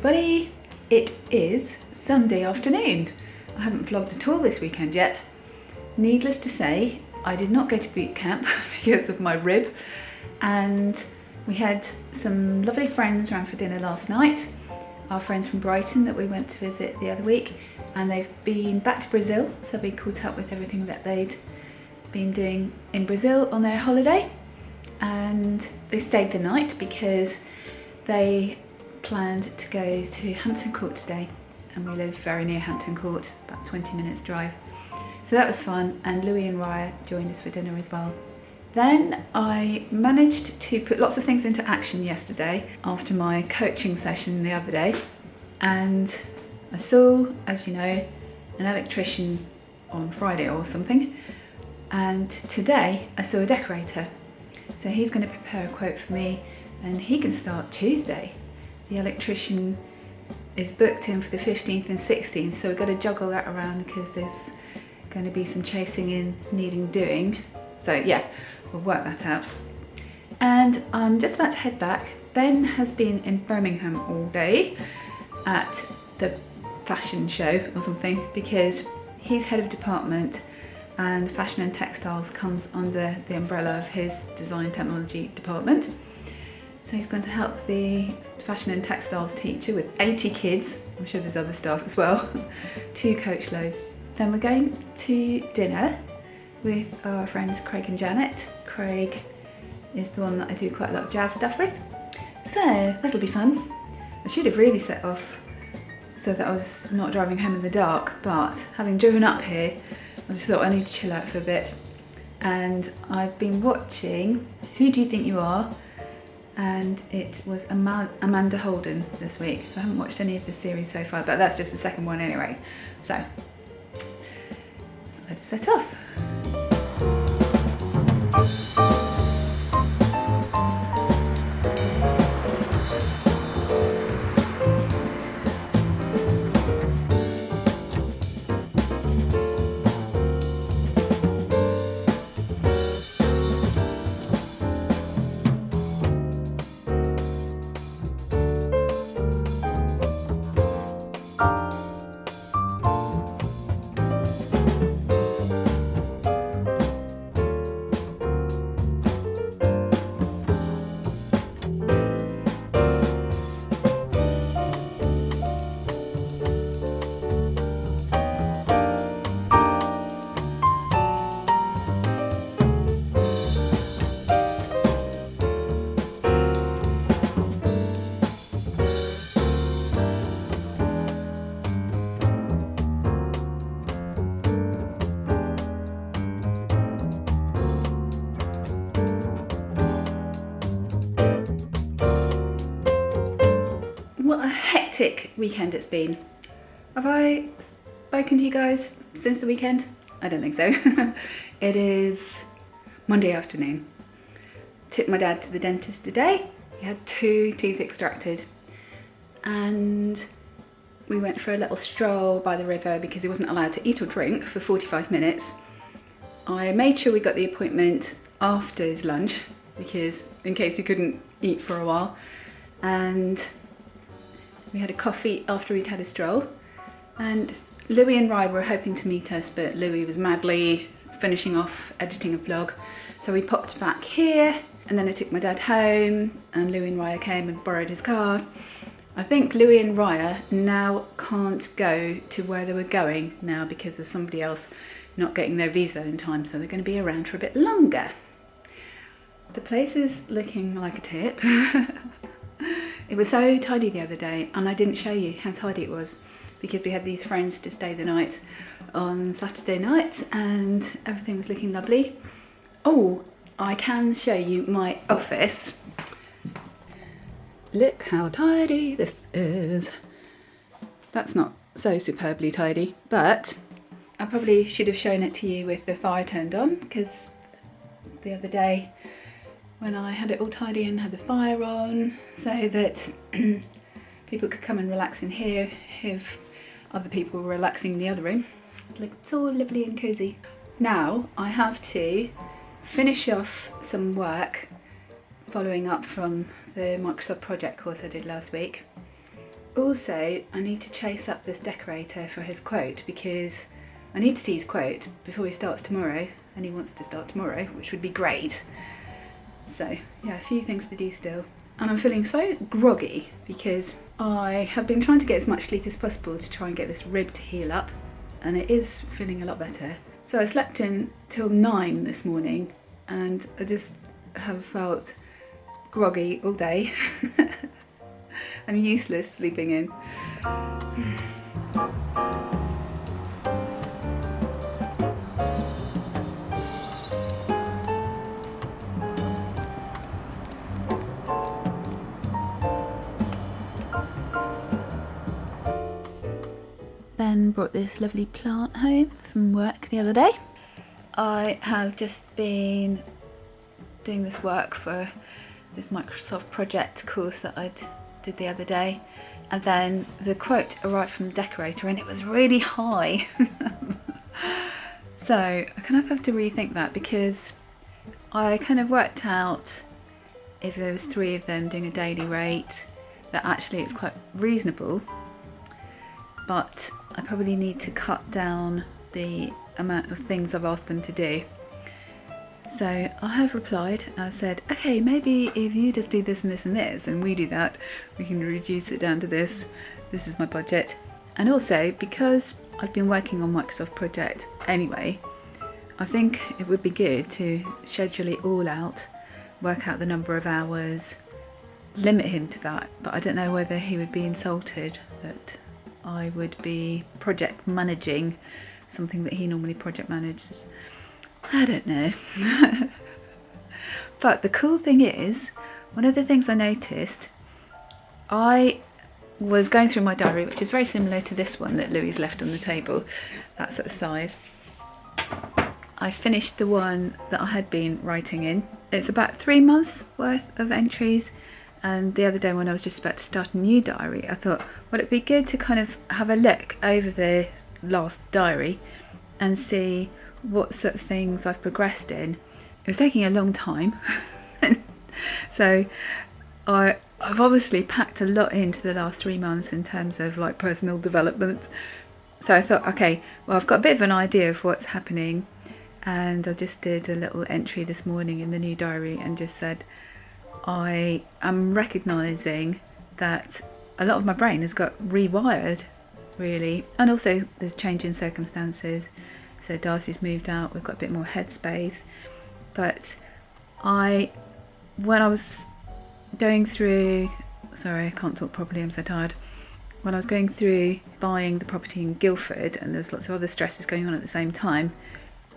everybody, it is Sunday afternoon. I haven't vlogged at all this weekend yet. Needless to say, I did not go to boot camp because of my rib, and we had some lovely friends around for dinner last night. Our friends from Brighton that we went to visit the other week, and they've been back to Brazil, so we caught up with everything that they'd been doing in Brazil on their holiday. And they stayed the night because they planned to go to Hampton Court today, and we live very near Hampton Court, about 20 minutes drive. So that was fun, and Louis and Raya joined us for dinner as well. Then I managed to put lots of things into action yesterday after my coaching session the other day, and I saw, as you know, an electrician on Friday or something, and today I saw a decorator. So he's going to prepare a quote for me, and he can start Tuesday. The electrician is booked in for the 15th and 16th, so we've got to juggle that around because there's going to be some chasing in needing doing. So yeah, we'll work that out. And I'm just about to head back. Ben has been in Birmingham all day at the fashion show or something, because he's head of department and fashion and textiles comes under the umbrella of his design technology department. So he's going to help the fashion and textiles teacher with 80 kids, I'm sure there's other staff as well, 2 coach loads. Then we're going to dinner with our friends Craig and Janet. Craig is the one that I do quite a lot of jazz stuff with. So that'll be fun. I should have really set off so that I was not driving home in the dark, but having driven up here, I just thought I need to chill out for a bit. And I've been watching Who Do You Think You Are? And it was Amanda Holden this week. So I haven't watched any of the series so far, but that's just the second one anyway. So let's set off. What a hectic weekend it's been. Have I spoken to you guys since the weekend? I don't think so. It is Monday afternoon. Took my dad to the dentist today. He had 2 teeth extracted. And we went for a little stroll by the river because he wasn't allowed to eat or drink for 45 minutes. I made sure we got the appointment after his lunch, because in case he couldn't eat for a while. And we had a coffee after we'd had a stroll, and Louis and Rye were hoping to meet us, but Louis was madly finishing off editing a vlog. So we popped back here, and then I took my dad home, and Louis and Raya came and borrowed his car. I think Louis and Raya now can't go to where they were going now because of somebody else not getting their visa in time, so they're going to be around for a bit longer. The place is looking like a tip. It was so tidy the other day, and I didn't show you how tidy it was because we had these friends to stay the night on Saturday night, and everything was looking lovely. Oh, I can show you my office. Look how tidy this is. That's not so superbly tidy, but I probably should have shown it to you with the fire turned on, because the other day when I had it all tidy and had the fire on so that people could come and relax in here if other people were relaxing in the other room. It's all lovely and cosy. Now I have to finish off some work following up from the Microsoft project course I did last week. Also, I need to chase up this decorator for his quote, because I need to see his quote before he starts tomorrow, and he wants to start tomorrow, which would be great. So yeah, a few things to do still. And I'm feeling so groggy because I have been trying to get as much sleep as possible to try and get this rib to heal up, and it is feeling a lot better. So I slept in till 9 this morning, and I just have felt groggy all day. I'm useless sleeping in. Ben brought this lovely plant home from work the other day. I have just been doing this work for this Microsoft project course that I did the other day, and then the quote arrived from the decorator and it was really high. So I kind of have to rethink that, because I kind of worked out if there was 3 of them doing a daily rate that actually it's quite reasonable, but I probably need to cut down the amount of things I've asked them to do. So I have replied. I said, okay, maybe if you just do this and this and this and we do that, we can reduce it down to this. This is my budget. And also, because I've been working on Microsoft project anyway, I think it would be good to schedule it all out, work out the number of hours, limit him to that. But I don't know whether he would be insulted that I would be project managing something that he normally project manages. I don't know. But the cool thing is, one of the things I noticed, I was going through my diary, which is very similar to this one that Louis left on the table, that sort of size. I finished the one that I had been writing in. It's about 3 months worth of entries. And the other day when I was just about to start a new diary, I thought, well, it'd be good to kind of have a look over the last diary and see what sort of things I've progressed in. It was taking a long time. So I've obviously packed a lot into the last 3 months in terms of like personal development. So I thought, okay, well, I've got a bit of an idea of what's happening. And I just did a little entry this morning in the new diary and just said, I am recognising that a lot of my brain has got rewired, really. And also there's change in circumstances. So Darcy's moved out, we've got a bit more headspace. But when I was going through, sorry, I can't talk properly, I'm so tired. When I was going through buying the property in Guildford, and there was lots of other stresses going on at the same time,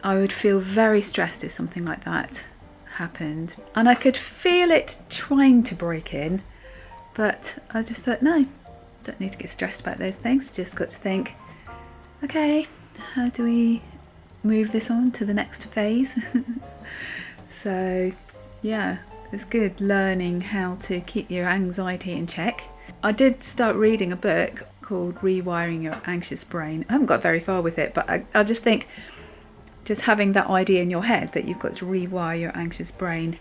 I would feel very stressed if something like that happened. And I could feel it trying to break in, but I just thought, no, don't need to get stressed about those things. Just got to think, okay, how do we move this on to the next phase? So yeah, it's good learning how to keep your anxiety in check. I did start reading a book called Rewiring Your Anxious Brain. I haven't got very far with it, but I just think just having that idea in your head that you've got to rewire your anxious brain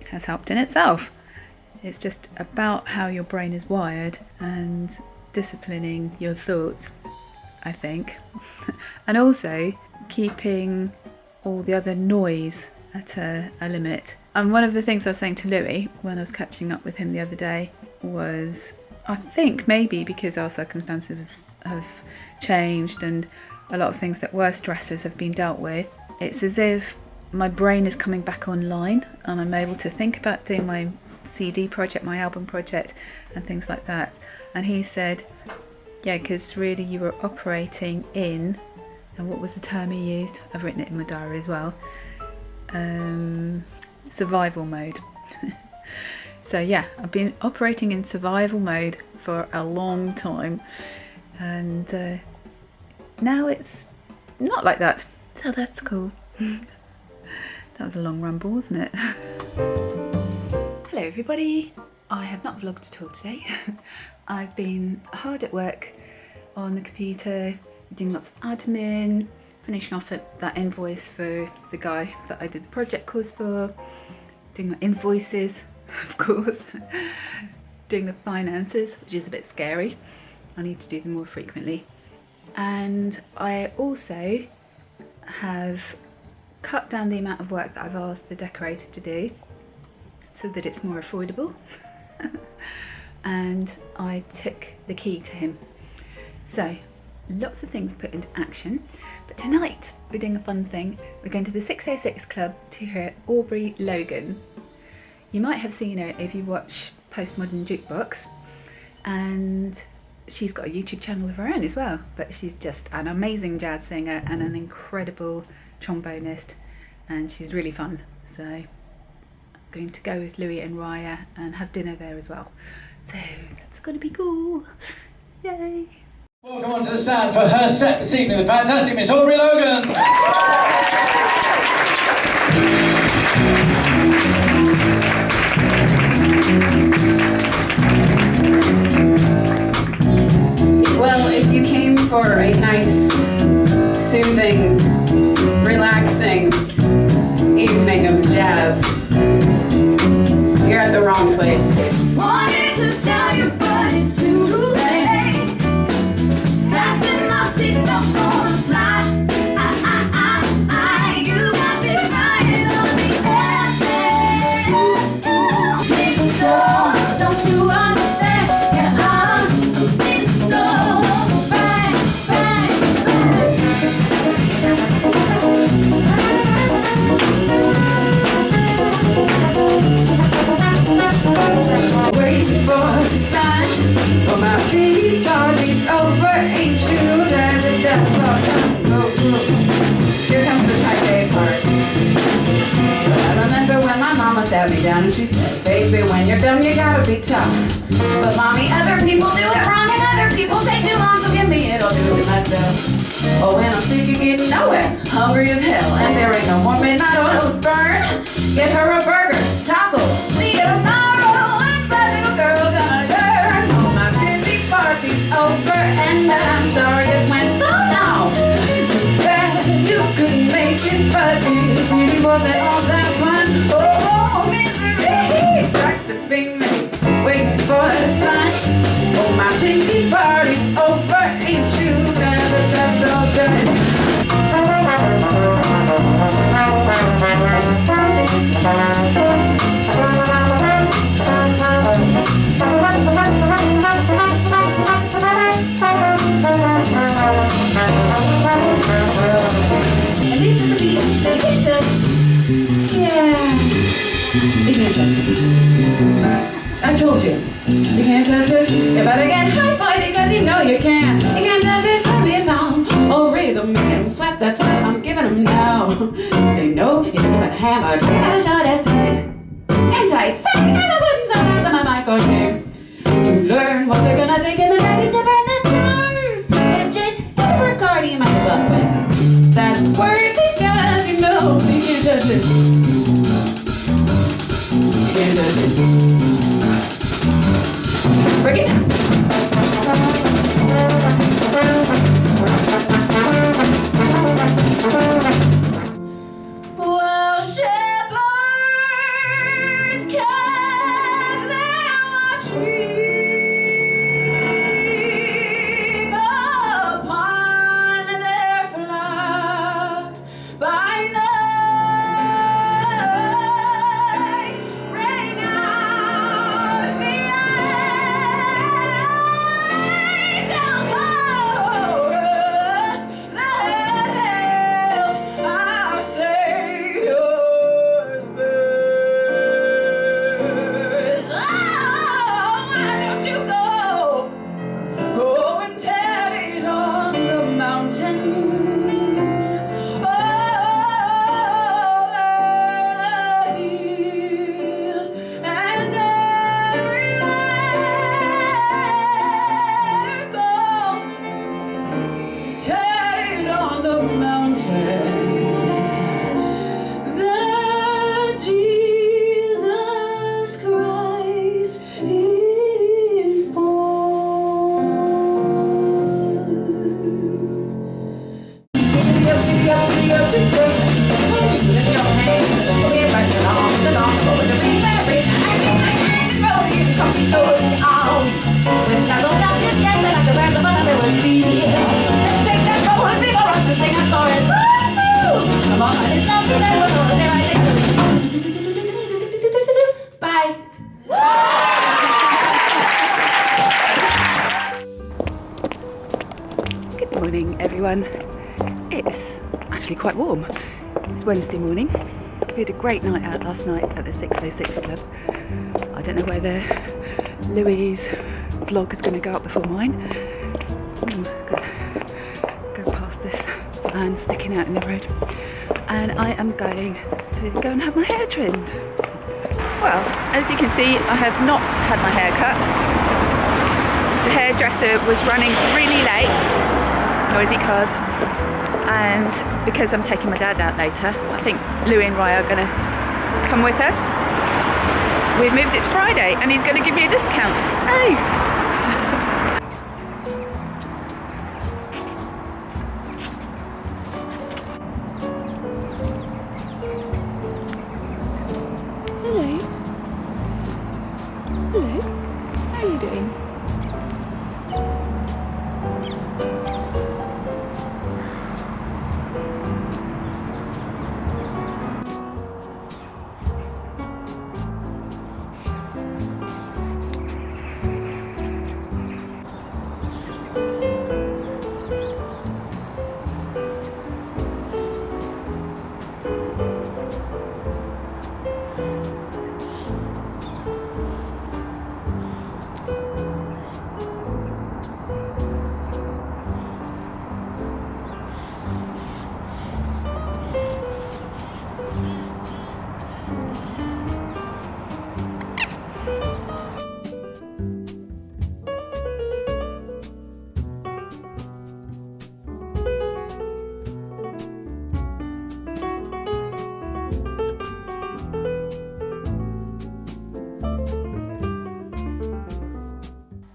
has helped in itself. It's just about how your brain is wired and disciplining your thoughts, I think. And also keeping all the other noise at a limit. And one of the things I was saying to Louis when I was catching up with him the other day was, I think maybe because our circumstances have changed and a lot of things that were stressors have been dealt with, it's as if my brain is coming back online and I'm able to think about doing my CD project, my album project and things like that. And he said, yeah, because really you were operating in, and what was the term he used? I've written it in my diary as well. Survival mode. So yeah, I've been operating in survival mode for a long time, and now it's not like that. So that's cool. That was a long ramble, wasn't it? Hello everybody. I have not vlogged at all today. I've been hard at work on the computer, doing lots of admin, finishing off that invoice for the guy that I did the project course for, doing my invoices, of course, doing the finances, which is a bit scary. I need to do them more frequently. And I also have cut down the amount of work that I've asked the decorator to do so that it's more affordable. And I took the key to him. So lots of things put into action. But tonight we're doing a fun thing. We're going to the 606 Club to hear Aubrey Logan. You might have seen her if you watch Postmodern Jukebox, and she's got a YouTube channel of her own as well. But she's just an amazing jazz singer and an incredible trombonist, and she's really fun. So I'm going to go with Louis and Raya and have dinner there as well. So that's going to be cool. Yay! Welcome on to the stand for her set this evening, the fantastic Miss Aubrey Logan. Well, if you came for a nice, soothing, relaxing evening of jazz, you're at the wrong place. Wanted to tell you, but it's too late. Fasten my seatbelt for a flight. You got me crying on the airplane. Mister, don't you understand? Yeah, I'm Mister. Bang, Waiting for the sign. Oh, my big party's over. Ain't you glad that that's all done? Here comes the type A part. I remember when my mama sat me down and she said, baby, when you're dumb, you gotta be tough. But mommy, other people do it wrong and other people take too long, so give me it, I'll do it myself. Oh, when I'm sick of getting nowhere, hungry as hell, and there ain't no more midnight oil to burn, get her a burger, taco, see you tomorrow. What's that little girl gonna learn? Oh, my busy party's over, and I'm sorry it went so long. Glad you couldn't make it, but it really wasn't all that fun. Oh, misery starts to beat me, waiting for the sign. Oh, my busy party's over, ain't you glad that that's all done? And these are the beats that you can't touch. Yeah. You can't touch it. I told you. You can't touch this. You better get high-five because you know you can. You can't touch this. Give me a song. Oh, rhythm, make them sweat. That's what I'm giving them now. They know you think about a hammer. You gotta show that type. And tight. Second as a certain size that my mic on you. To learn what they're gonna take in the 90s to burn the charts. Legit, Edward Cardi, you might as well quit. That's word because you know you can't touch this. You can't touch this. Break it down. well, shepherds kept their watch. Morning everyone. It's actually quite warm. It's Wednesday morning. We had a great night out last night at the 606 Club. I don't know whether Louis' vlog is going to go up before mine. Go past this van sticking out in the road. And I am going to go and have my hair trimmed. Well, as you can see, I have not had my hair cut. The hairdresser was running really late, noisy cars, and because I'm taking my dad out later, I think Louis and Ryan are going to come with us. We've moved it to Friday and he's going to give me a discount. Hey! Hello. Hello. How are you doing?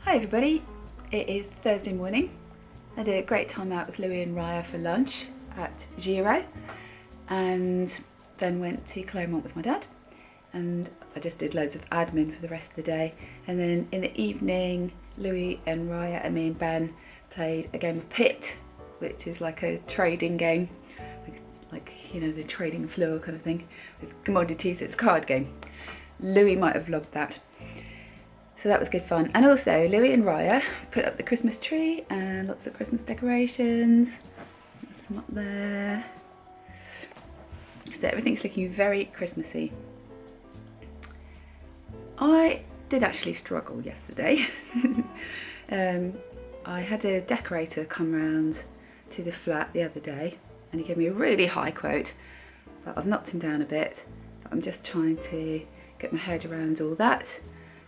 Hi everybody, it is Thursday morning. I had a great time out with Louis and Raya for lunch at Giro and then went to Claremont with my dad, and I just did loads of admin for the rest of the day, and then in the evening Louis and Raya and me and Ben played a game of Pit, which is like a trading game, like you know, the trading floor kind of thing with commodities. It's a card game. Louis might have vlogged that. So that was good fun. And also Louis and Raya put up the Christmas tree and lots of Christmas decorations. There's some up there. So everything's looking very Christmassy. I did actually struggle yesterday. I had a decorator come round to the flat the other day and he gave me a really high quote, but I've knocked him down a bit. But I'm just trying to get my head around all that.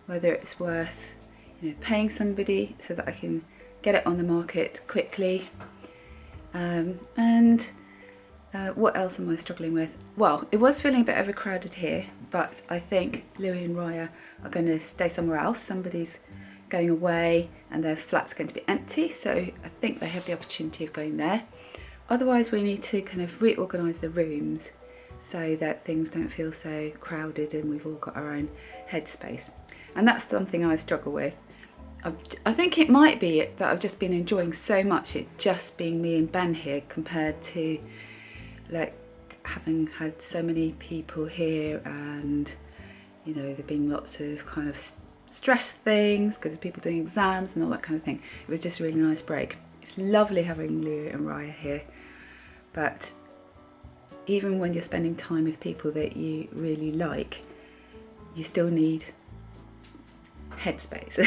Whether it's worth, you know, paying somebody so that I can get it on the market quickly. What else am I struggling with? Well, it was feeling a bit overcrowded here, but I think Louis and Raya are going to stay somewhere else. Somebody's going away and their flat's going to be empty, so I think they have the opportunity of going there. Otherwise, we need to kind of reorganise the rooms so that things don't feel so crowded and we've all got our own headspace. And that's something I struggle with. I think it might be that I've just been enjoying so much it just being me and Ben here compared to like having had so many people here, and you know, there being lots of kind of stress things because of people doing exams and all that kind of thing. It was just a really nice break. It's lovely having Lou and Raya here, but even when you're spending time with people that you really like, you still need headspace,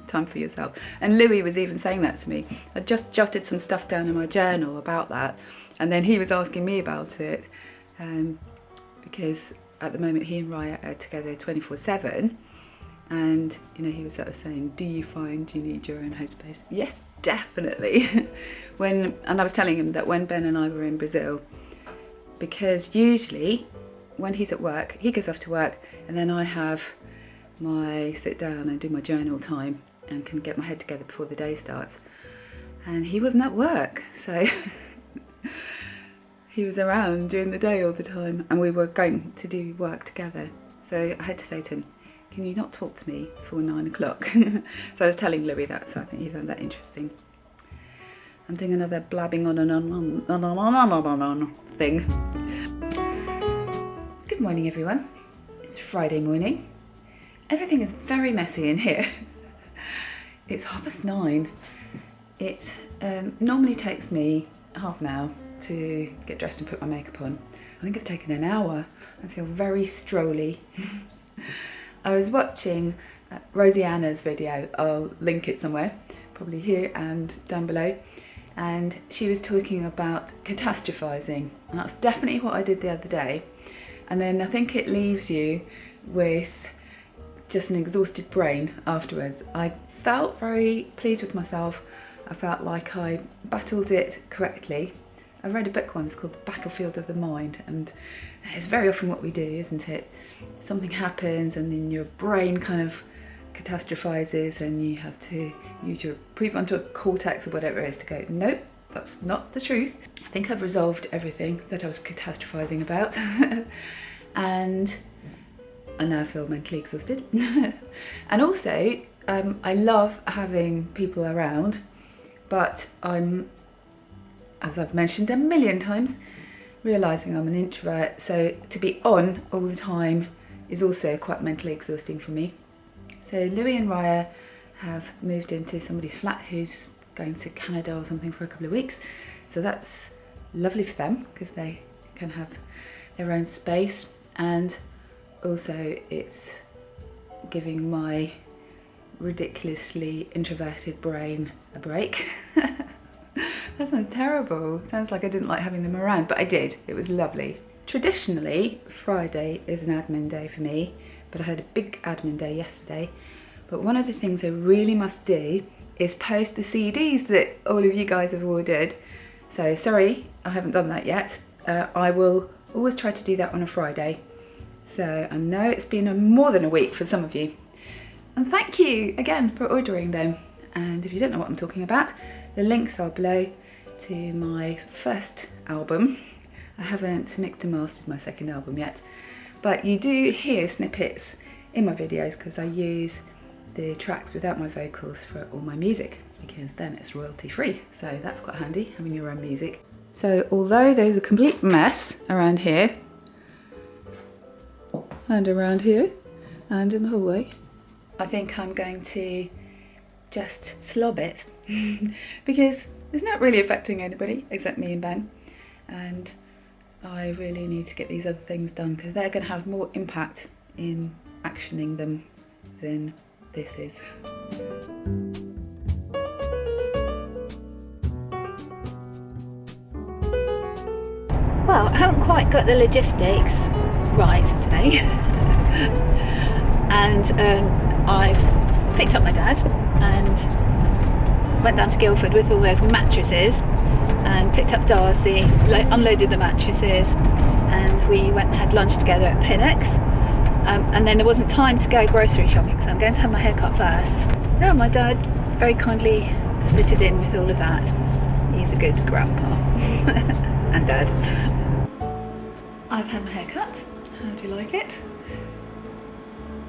time for yourself. And Louis was even saying that to me. I just jotted some stuff down in my journal about that, and then he was asking me about it, because at the moment he and Raya are together 24/7, and you know, he was sort of saying, do you find you need your own headspace? Yes, definitely. And I was telling him that when Ben and I were in Brazil, because usually when he's at work, he goes off to work, and then I have my sit down and do my journal time and can get my head together before the day starts. And he wasn't at work, so he was around during the day all the time, and we were going to do work together. So I had to say to him, can you not talk to me before 9 o'clock? So I was telling Louis that, so I think he found that interesting. I'm doing another blabbing on thing. Good morning everyone. It's Friday morning. Everything is very messy in here. It's 9:30. It normally takes me half an hour to get dressed and put my makeup on. I think I've taken an hour. I feel very strolly. I was watching Roseanne's video. I'll link it somewhere, probably here and down below. And she was talking about catastrophizing. And that's definitely what I did the other day. And then I think it leaves you with just an exhausted brain afterwards. I felt very pleased with myself. I felt like I battled it correctly. I read a book once called The Battlefield of the Mind, and it's very often what we do, isn't it? Something happens and then your brain kind of catastrophizes and you have to use your prefrontal cortex or whatever it is to go, nope, that's not the truth. I think I've resolved everything that I was catastrophizing about and I now feel mentally exhausted. And also, I love having people around, but I'm, as I've mentioned a million times, realising I'm an introvert, so to be on all the time is also quite mentally exhausting for me. So Louis and Raya have moved into somebody's flat who's going to Canada or something for a couple of weeks, so that's lovely for them because they can have their own space, and also it's giving my ridiculously introverted brain a break. That sounds terrible. Sounds like I didn't like having them around, but I did. It was lovely. Traditionally, Friday is an admin day for me, but I had a big admin day yesterday. But one of the things I really must do is post the CDs that all of you guys have ordered. So sorry, I haven't done that yet. I will always try to do that on a Friday. So I know it's been more than a week for some of you. And thank you again for ordering them. And if you don't know what I'm talking about, the links are below to my first album. I haven't mixed and mastered my second album yet, but you do hear snippets in my videos because I use the tracks without my vocals for all my music, because then it's royalty free. So that's quite handy, having your own music. So although there's a complete mess around here and around here and in the hallway, I think I'm going to just slob it because it's not really affecting anybody except me and Ben, and I really need to get these other things done because they're going to have more impact in actioning them than this is. Well, I haven't quite got the logistics right today. And I've picked up my dad and went down to Guildford with all those mattresses and picked up Darcy, unloaded the mattresses, and we went and had lunch together at Pinnock's. And then there wasn't time to go grocery shopping, so I'm going to have my hair cut first. Oh, my dad very kindly has fitted in with all of that. He's a good grandpa and dad. I've had my hair cut. How do you like it?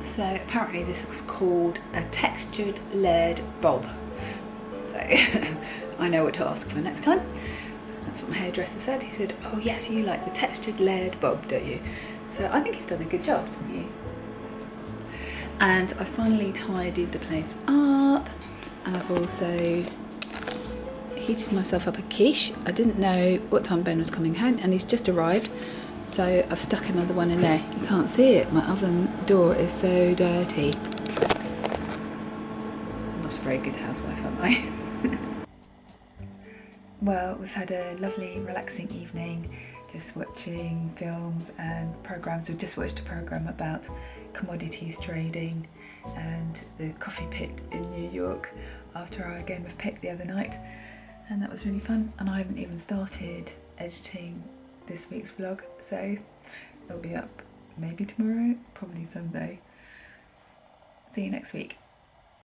So apparently this is called a textured layered bob. So I know what to ask for next time. That's what my hairdresser said. He said, oh yes, you like the textured layered bob, don't you? So I think he's done a good job, haven't you? And I finally tidied the place up, and I've also heated myself up a quiche. I didn't know what time Ben was coming home, and he's just arrived. So I've stuck another one in there. You can't see it, my oven door is so dirty. I'm not a very good housewife, am I? Well, we've had a lovely, relaxing evening, just watching films and programmes. We've just watched a programme about commodities trading and the coffee pit in New York after our game of pick the other night, and that was really fun. And I haven't even started editing this week's vlog, so it'll be up maybe tomorrow, probably Sunday. See you next week.